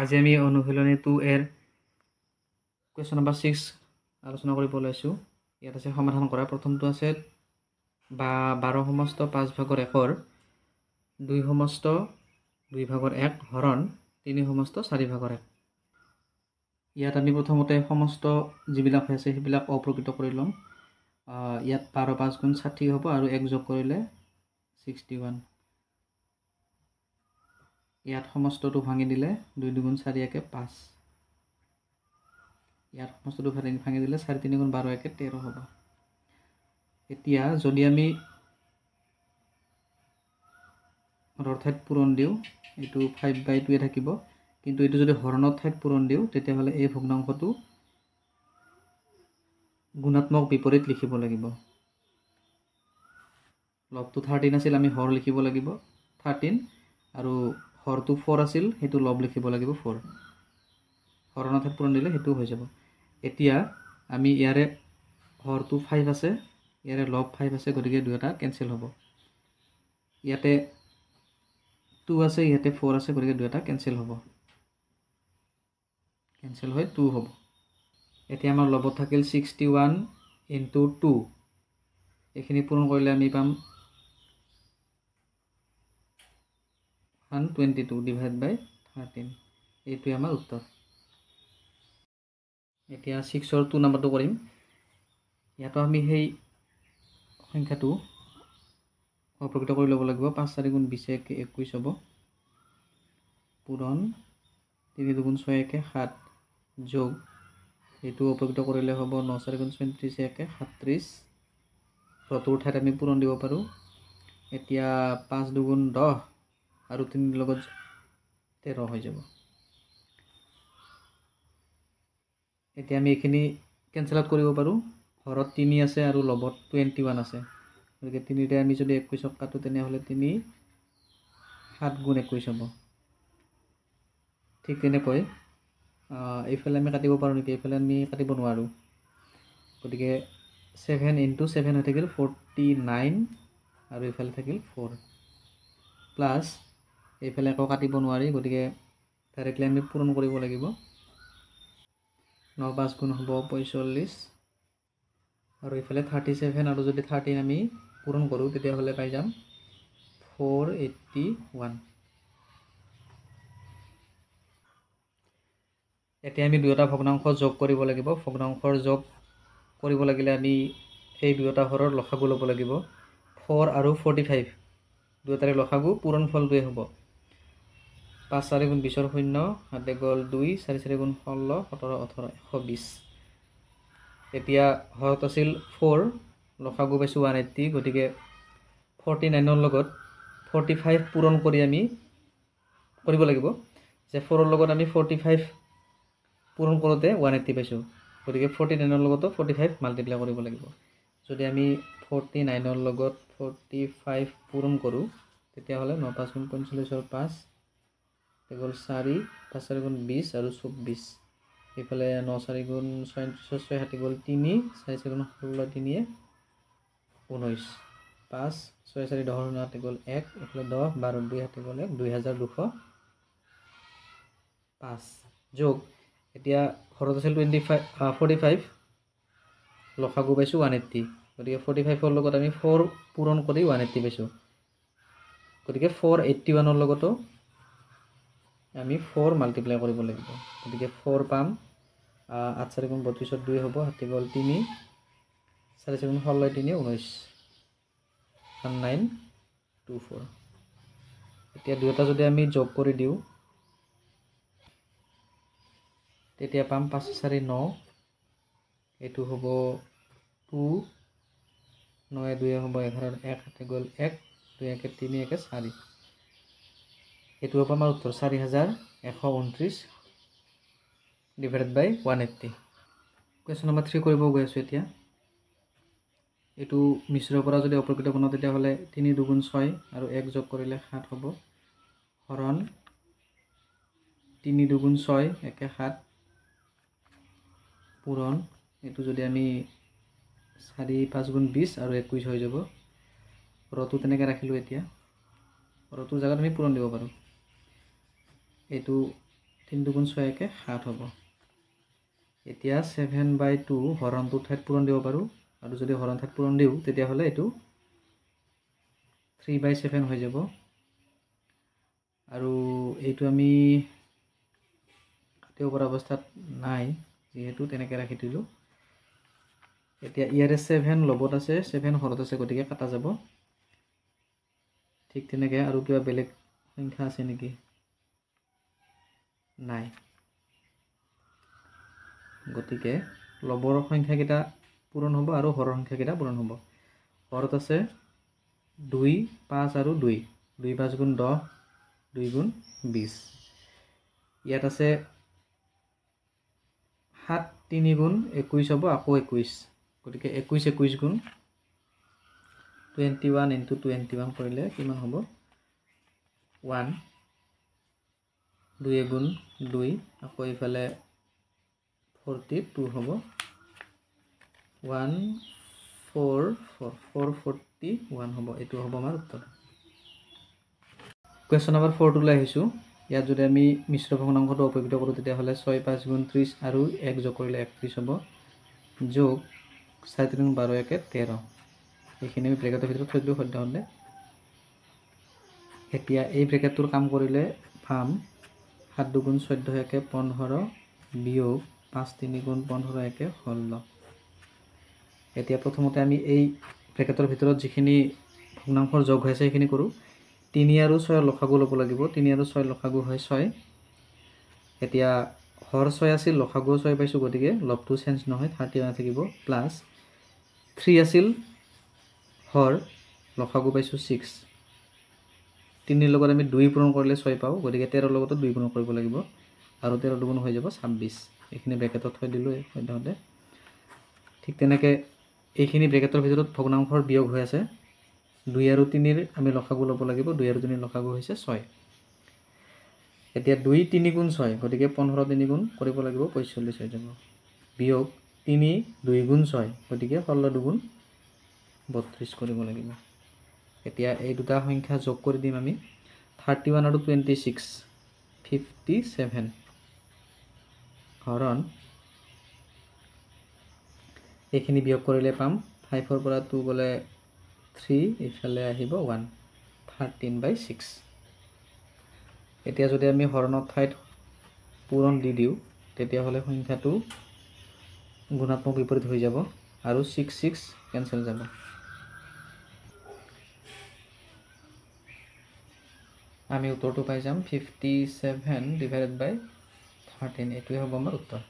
আজি আমি অনুশীলনী 2 এৰ কুৱেশ্যন নম্বৰ 6 আলোচনা কৰিব লৈছোঁ। ইয়াত আছে সমাধান কৰা। প্ৰথমটো আছে 12 সমস্ত 5 ভাগৰ 1 2 সমস্ত 2 ভাগৰ 1 হৰণ 3 সমস্ত 4 ভাগৰ 1। ইয়াত আমি প্ৰথমতে সমস্ত যিবিলাক আছে সেইবিলাক অপ্ৰকৃত কৰি ল'ম। ইয়াত 12 5 গুণ 60 হ'ব আৰু 1 যোগ কৰিলে 61। ইয়াত সমস্তটো ভাঙি দিলে 2 2 4 1 5। ইয়াত সমস্তটো ভাঙি দিলে 4 3 12 1 13 হ'ব। এতিয়া যদি আমি হৰৰ ঠাইত পূৰণ দিওঁ এইটো 5/2 থাকিব, কিন্তু এইটো যদি হৰণৰ ঠাইত পূৰণ দিওঁ তেতিয়াহ'লে এই ভগ্নাংশটো গুণাত্মক বিপৰীত লিখিব লাগিব। লবটো 13 আছিল, আমি হৰ লিখিব লাগিব 13, আৰু হৰটো 4 আছিল, সেইটো লব লিখিব লাগিব 4। হৰণৰ ঠাইত পূৰণ দিলে সেইটো হৈ যাব। এতিয়া আমি ইয়াৰে হৰটো 5 আছে, ইয়াৰে লব 5 আছে, গতিকে দুয়োটা কেনসেল হ'ব। ইয়াতে 2 আছে, ইয়াতে 4 আছে, গতিকে দুয়োটা কেনসেল হ'ব, কেনসেল হৈ 2 হ'ব। এতিয়া আমাৰ লবত থাকিল 61 × 2, এইখিনি পূৰণ কৰিলে আমি পাম 122 / 13। এইটোৱে আমাৰ উত্তৰ। এতিয়া 6ৰ 2 নম্বৰটো কৰিম। ইয়াতো আমি সেই সংখ্যাটো অপ্ৰকৃত কৰি ল'ব লাগিব। 5 4 গুণ 20 1 21 হ'ব, পূৰণ 3 2 6 1 7 যোগ এইটো অপ্ৰকৃত কৰিলে হ'ব 9 4 গুণ 34 1 37। ৰটোৰ ঠাইত আমি পূৰণ দিব পাৰোঁ। এতিয়া 5 2 গুণ 10 আৰু 3 লগত 13 হৈ যাব। এতিয়া আমি এইখিনি কেনসেল আউট কৰিব পাৰোঁ। হৰত 3 আছে আৰু লবত 21 আছে, গতিকে 3ৰে আমি যদি 21ক কাটো তেনেহ'লে 3 7 গুণ 21 হ'ব। ঠিক তেনেকৈ এইফালে আমি কাটিব পাৰোঁ নেকি? এইফালে আমি কাটিব নোৱাৰোঁ, গতিকে 7 × 7 হৈ থাকিল 49, আৰু এইফালে থাকিল 4 প্লাছ এইফালে একো কাটিব নোৱাৰি, গতিকে ডাইৰেক্টলি আমি পূৰণ কৰিব লাগিব। 9 5 গুণ হ'ব 45, আৰু এইফালে 37, আৰু যদি 13 আমি পূৰণ কৰোঁ তেতিয়াহ'লে পাই যাম 481। এতিয়া আমি দুয়োটা ভগ্নাংশ যোগ কৰিব লাগিব। ভগ্নাংশৰ যোগ কৰিব লাগিলে আমি এই দুয়োটা হৰৰ লসাগু ল'ব লাগিব। 4 আৰু 45 দুয়োটাৰে লসাগু পূৰণফলটোৱে হ'ব। 5 4 গুণ 20ৰ 0, 7 গ'ল 2, 4 4 গুণ 16 17 18 120। এতিয়া হৰত আছিল 4, লসাগু পাইছোঁ 180, গতিকে 49ৰ লগত 45 পূৰণ কৰি আমি কৰিব লাগিব যে 4ৰ লগত আমি 45 পূৰণ কৰোঁতে 180 পাইছোঁ, গতিকে 49ৰ লগতো 45 মাল্টিপ্লাই কৰিব লাগিব। যদি আমি 49ৰ লগত 45 পূৰণ কৰোঁ তেতিয়াহ'লে 9 5 গুণ 45ৰ 5 গ'ল 4, 5 4 গুণ 20 আৰু 24। এইফালে 9 4 গুণ 36 6 7 গ'ল 3, 4 4 গুণ 16 3 19, 5 6 4 10 7 গ'ল 1, এইফালে 10 12 2 7 গ'ল 1 2205 যোগ এতিয়া হৰত আছিল 45, লসাগু পাইছোঁ 180, গতিকে 45ৰ লগত আমি 4 পূৰণ কৰি 180 পাইছোঁ, গতিকে 481ৰ লগতো আমি 4 মাল্টিপ্লাই কৰিব লাগিব, গতিকে 4 পাম। 8 4 গুণ 32ৰ 2 হ'ব, 7 গ'ল 3, 4 4 গুণ 16 3 19, 1924। এতিয়া দুয়োটা যদি আমি যোগ কৰি দিওঁ তেতিয়া পাম 5 4 9, এইটো হ'ব 2, 9 2 হ'ব 11, 1 7 গ'ল 1, 2 1 3 1 4। এইটো হ'ব আমাৰ উত্তৰ 4129 / 180। কুৱেশ্যন নম্বৰ 3 কৰিব গৈ আছোঁ। এতিয়া এইটো মিশ্ৰৰ পৰা যদি অপ্ৰকৃত বনাওঁ তেতিয়াহ'লে 3 2 গুণ 6 আৰু 1 যোগ কৰিলে 7 হ'ব, হৰণ 3 2 গুণ 6 1 7, পূৰণ এইটো যদি আমি 4 5 গুণ 20 আৰু 21 হৈ যাব। ৰটো তেনেকৈ ৰাখিলোঁ। এতিয়া ৰটোৰ জেগাত আমি পূৰণ দিব পাৰোঁ। এইটো 3 2 6 একে 7 হ'ব এতিয়া 7/2 হৰণটো ঠাইত পূৰণ দিব পাৰোঁ আৰু যদি হৰণ ঠাইত পূৰণ দিওঁ তেতিয়াহ'লে এইটো 3/7 হৈ যাব আৰু এইটো আমি কাটিব পৰা অৱস্থাত নাই যেহেতু তেনেকৈ ৰাখি দিলোঁ এতিয়া ইয়াৰে 7 লবত আছে 7 হৰত আছে গতিকে কাটা যাব ঠিক তেনেকৈ আৰু কিবা বেলেগ সংখ্যা আছে নেকি নাই গতিকে লবৰ সংখ্যাকেইটা পূৰণ হ'ব আৰু হৰৰ সংখ্যাকেইটা পূৰণ হ'ব হৰত আছে 2 5 আৰু 2 2 5 গুণ 10 2 গুণ 20 ইয়াত আছে 7 3 গুণ 21 হ'ব আকৌ 21 গতিকে 21 21 গুণ 21 into 21 কৰিলে কিমান হ'ব 1 2 গুণ 2 আকৌ ইফালে 42 হ'ব 441 হ'ব এইটো হ'ব আমাৰ উত্তৰ কুৱেশ্যন নম্বৰ 4 টোলৈ আহিছোঁ ইয়াত যদি আমি মিশ্ৰ ভগ্নাংশটো উপকৃত কৰোঁ তেতিয়াহ'লে 6 5 গুণ 30 আৰু 1 যোগ কৰিলে 31 হ'ব যোগ 4 3 12 1 13 এইখিনি আমি ব্ৰেকেটৰ ভিতৰত থৈ দিলোঁ সদ্যহতে এতিয়া এই ব্ৰেকেটটোৰ কাম কৰিলে পাম 7 2 গুণ 14 1 15 বিয়োগ 5 3 গুণ 15 1 16 এতিয়া প্ৰথমতে আমি এই ব্ৰেকেটৰ ভিতৰত যিখিনি ভগ্নাংশৰ যোগ হৈছে সেইখিনি কৰোঁ 3 আৰু 6 লসাগু ল'ব লাগিব 3 আৰু 6 লসাগু হয় 6 এতিয়া হৰ 6 আছিল লসাগু 6 পাইছোঁ গতিকে লবটো চেঞ্জ নহয় 31 থাকিব প্লাছ 3 আছিল হৰ লসাগু পাইছোঁ 6 3 লগত আমি 2 পূৰণ কৰিলে 6 পাওঁ গতিকে 13 লগতো 2 পূৰণ কৰিব লাগিব আৰু 13 2 গুণ হৈ যাব 26 এইখিনি ব্ৰেকেটত থৈ দিলোঁ সদ্যহতে ঠিক তেনেকৈ এইখিনি ব্ৰেকেটৰ ভিতৰত ভগ্নাংশৰ বিয়োগ হৈ আছে 2 আৰু 3 আমি লসাগু ল'ব লাগিব 2 আৰু 3 লসাগু হৈছে 6 এতিয়া 2 3 গুণ 6 গতিকে 15 3 গুণ কৰিব লাগিব 45 হৈ যাব বিয়োগ 3 2 গুণ 6 গতিকে 16 2 গুণ 32 কৰিব লাগিব এতিয়া এই দুটা সংখ্যা যোগ কৰি দিম আমি 31 আৰু 26 57 হৰণ এইখিনি বিয়োগ কৰিলে পাম 5 পৰা 2 গ'লে 3 ইফালে আহিব 1 13/6 এতিয়া যদি আমি হৰণৰ ঠাইত পূৰণ দি দিওঁ তেতিয়াহ'লে সংখ্যাটো গুণাত্মক বিপৰীত হৈ যাব আৰু 6 6 কেঞ্চেল যাব আমি উত্তৰটো পাই যাম 57/13 এইটোৱে হ'ব আমাৰ উত্তৰ